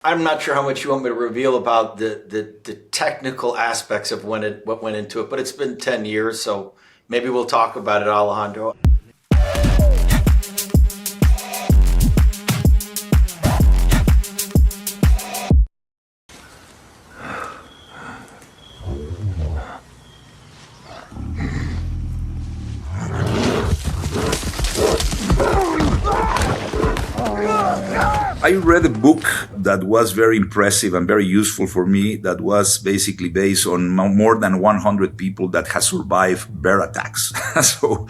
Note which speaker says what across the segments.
Speaker 1: I'm not sure how much you want me to reveal about the technical aspects of what went into it, but it's been 10 years, so maybe we'll talk about it, Alejandro.
Speaker 2: I read a book that was very impressive and very useful for me that was basically based on more than 100 people that have survived bear attacks. so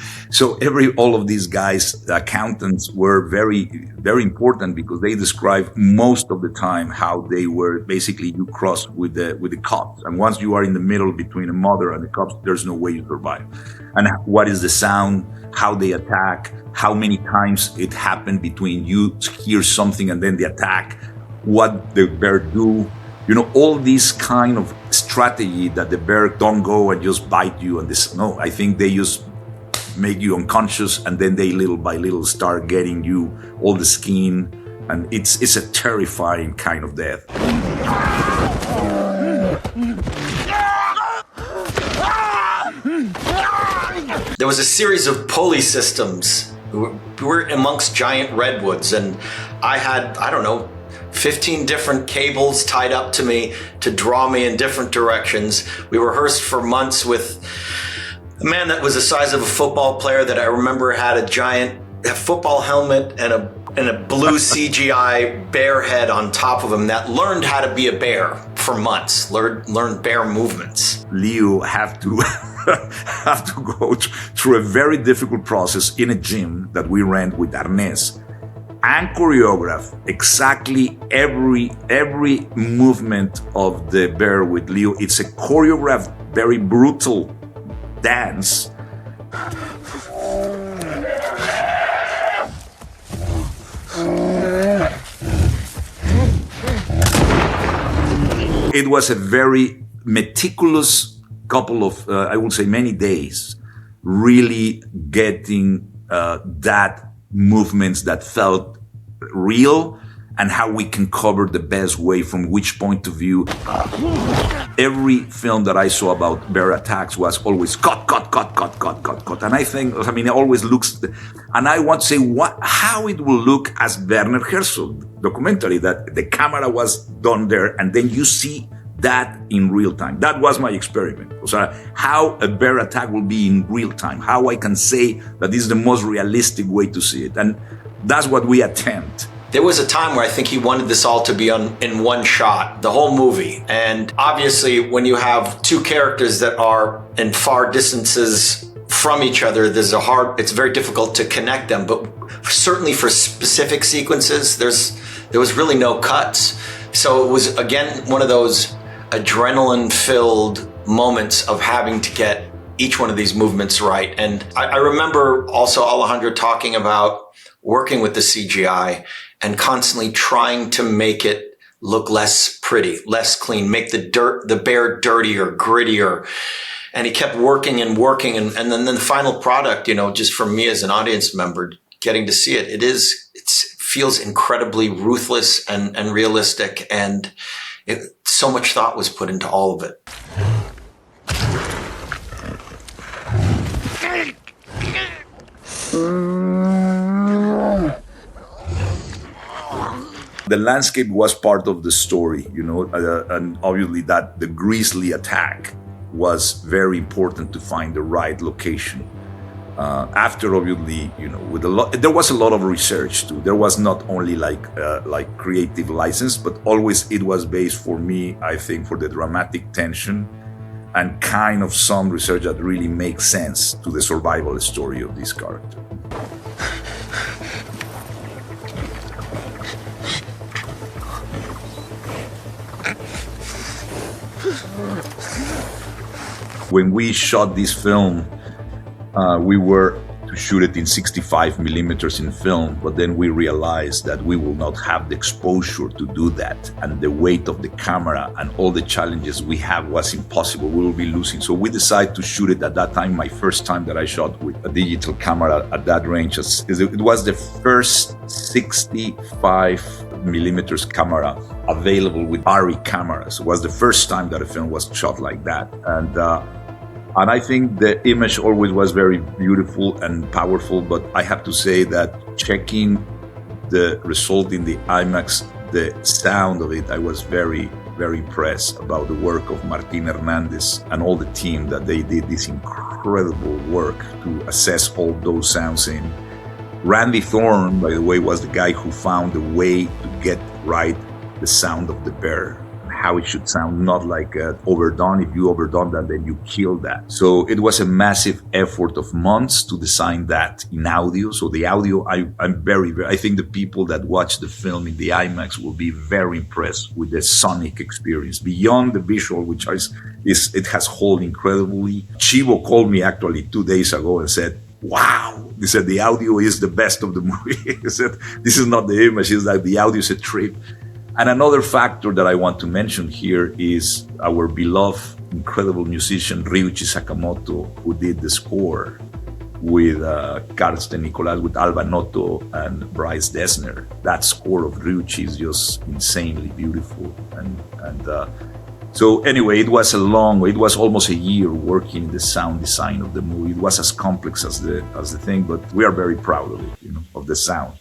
Speaker 2: all of these guys, the accountants, were very, very important because they describe most of the time how they were basically you cross with the cops. And once you are in the middle between a mother and the cops, there's no way you survive. And what is the sound, how they attack, how many times it happened between you hear something and then the attack, what the bear do, all these kind of strategy that the bear don't go and just bite you and this. No, I think they just make you unconscious and then they little by little start getting you all the skin, and it's a terrifying kind of death.
Speaker 1: There was a series of pulley systems. We were amongst giant redwoods, and I had, 15 different cables tied up to me to draw me in different directions. We rehearsed for months with a man that was the size of a football player that I remember had a giant football helmet and a blue CGI bear head on top of him that learned how to be a bear for months, learned bear movements.
Speaker 2: Leo have to go through a very difficult process in a gym that we ran with arnés and choreograph exactly every movement of the bear with Leo. It's a choreographed, very brutal dance. It was a very meticulous couple of, I would say many days, really getting that movements that felt real and how we can cover the best way from which point of view. Every film that I saw about bear attacks was always cut. And I think, it always looks, and I want to say how it will look as Werner Herzog documentary, that the camera was done there and then you see that in real time. That was my experiment. So how a bear attack will be in real time, how I can say that this is the most realistic way to see it. And that's what we attempt.
Speaker 1: There was a time where I think he wanted this all to be in one shot, the whole movie. And obviously when you have two characters that are in far distances from each other, it's very difficult to connect them. But certainly for specific sequences, there was really no cuts. So it was, again, one of those adrenaline-filled moments of having to get each one of these movements right. And I remember also Alejandro talking about working with the CGI and constantly trying to make it look less pretty, less clean, make the bear dirtier, grittier. And he kept working and working. And then the final product, just for me as an audience member, getting to see it, it feels incredibly ruthless and realistic. And so much thought was put into all of it.
Speaker 2: The landscape was part of the story, and obviously that the grizzly attack was very important to find the right location. After obviously, there was a lot of research too. There was not only like creative license, but always it was based for me, I think, for the dramatic tension and kind of some research that really makes sense to the survival story of this character. When we shot this film, we were to shoot it in 65 millimeters in film, but then we realized that we will not have the exposure to do that. And the weight of the camera and all the challenges we have was impossible. We will be losing. So we decided to shoot it at that time, my first time that I shot with a digital camera at that range. It was the first 65 millimeters camera available with ARRI cameras. It was the first time that a film was shot like that. And I think the image always was very beautiful and powerful, but I have to say that checking the result in the IMAX, the sound of it, I was very, very impressed about the work of Martin Hernandez and all the team, that they did this incredible work to assess all those sounds in. Randy Thorne, by the way, was the guy who found a way to get right the sound of the bear, how it should sound, not like overdone. If you overdone that, then you kill that. So it was a massive effort of months to design that in audio. So the audio, I think the people that watch the film in the IMAX will be very impressed with the sonic experience beyond the visual, which it has hold incredibly. Chivo called me actually 2 days ago and said, wow, he said the audio is the best of the movie. He said, this is not the image, it's like the audio is a trip. And another factor that I want to mention here is our beloved, incredible musician, Ryuichi Sakamoto, who did the score with Karsten Nicolas, with Alba Noto and Bryce Dessner. That score of Ryuichi is just insanely beautiful. So anyway, it was almost a year working in the sound design of the movie. It was as complex as the thing, but we are very proud of it, of the sound.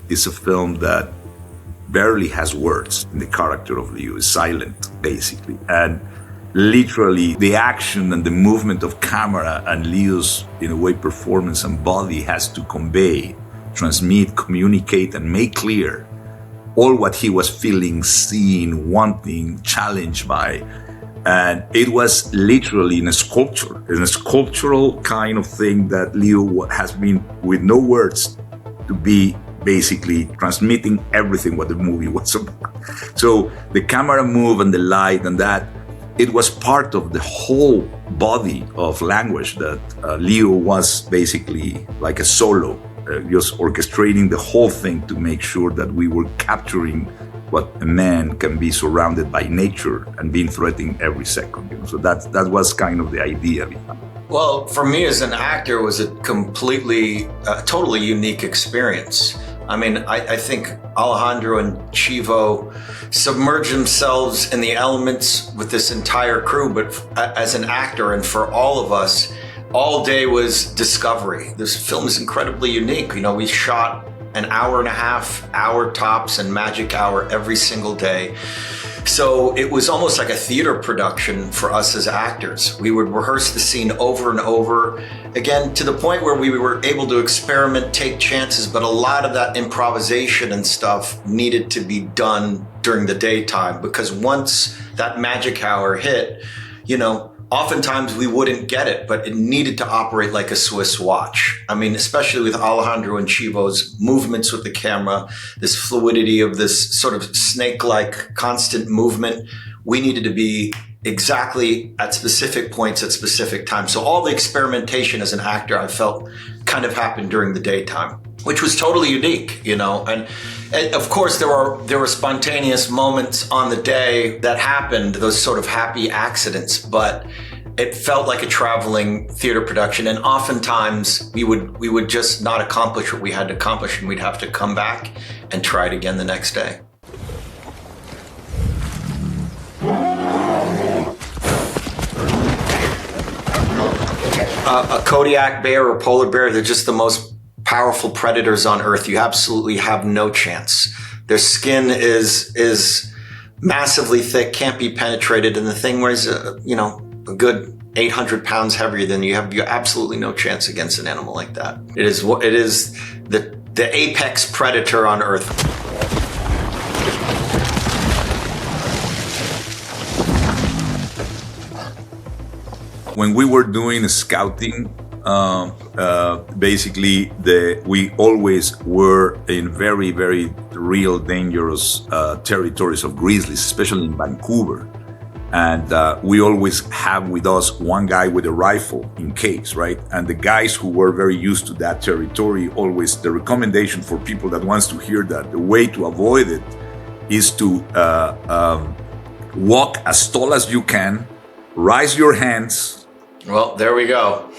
Speaker 2: It's a film that barely has words. The character of Leo is silent, basically. And literally, the action and the movement of camera and Leo's, in a way, performance and body has to convey, transmit, communicate, and make clear all what he was feeling, seeing, wanting, challenged by. And it was literally in a sculptural kind of thing that Leo has been, with no words, to be basically transmitting everything what the movie was about. So the camera move and the light and that, it was part of the whole body of language that Leo was basically like a solo, just orchestrating the whole thing to make sure that we were capturing what a man can be surrounded by nature and being threatened every second. So that was kind of the idea behind it.
Speaker 1: Well, for me as an actor, it was a totally unique experience. I mean, I think Alejandro and Chivo submerged themselves in the elements with this entire crew, but as an actor and for all of us, all day was discovery. This film is incredibly unique. We shot an hour and a half, hour tops, and magic hour every single day. So it was almost like a theater production for us as actors. We would rehearse the scene over and over, again, to the point where we were able to experiment, take chances, but a lot of that improvisation and stuff needed to be done during the daytime, because once that magic hour hit, oftentimes we wouldn't get it, but it needed to operate like a Swiss watch. I mean, especially with Alejandro and Chivo's movements with the camera, this fluidity of this sort of snake-like constant movement, we needed to be exactly at specific points at specific times. So all the experimentation as an actor, I felt, kind of happened during the daytime, which was totally unique, And of course, there were spontaneous moments on the day that happened, those sort of happy accidents, but it felt like a traveling theater production. And oftentimes we would just not accomplish what we had to accomplish, and we'd have to come back and try it again the next day. A Kodiak bear or polar bear, they're just the most powerful predators on Earth. You absolutely have no chance. Their skin is massively thick, can't be penetrated, and the thing weighs a good 800 pounds heavier than you. You absolutely no chance against an animal like that. It is the apex predator on Earth.
Speaker 2: When we were doing scouting, basically we always were in very, very real dangerous territories of grizzlies, especially in Vancouver. And we always have with us one guy with a rifle in case, right? And the guys who were very used to that territory, always the recommendation for people that wants to hear that, the way to avoid it is to walk as tall as you can, raise your hands,
Speaker 1: Well, there we go.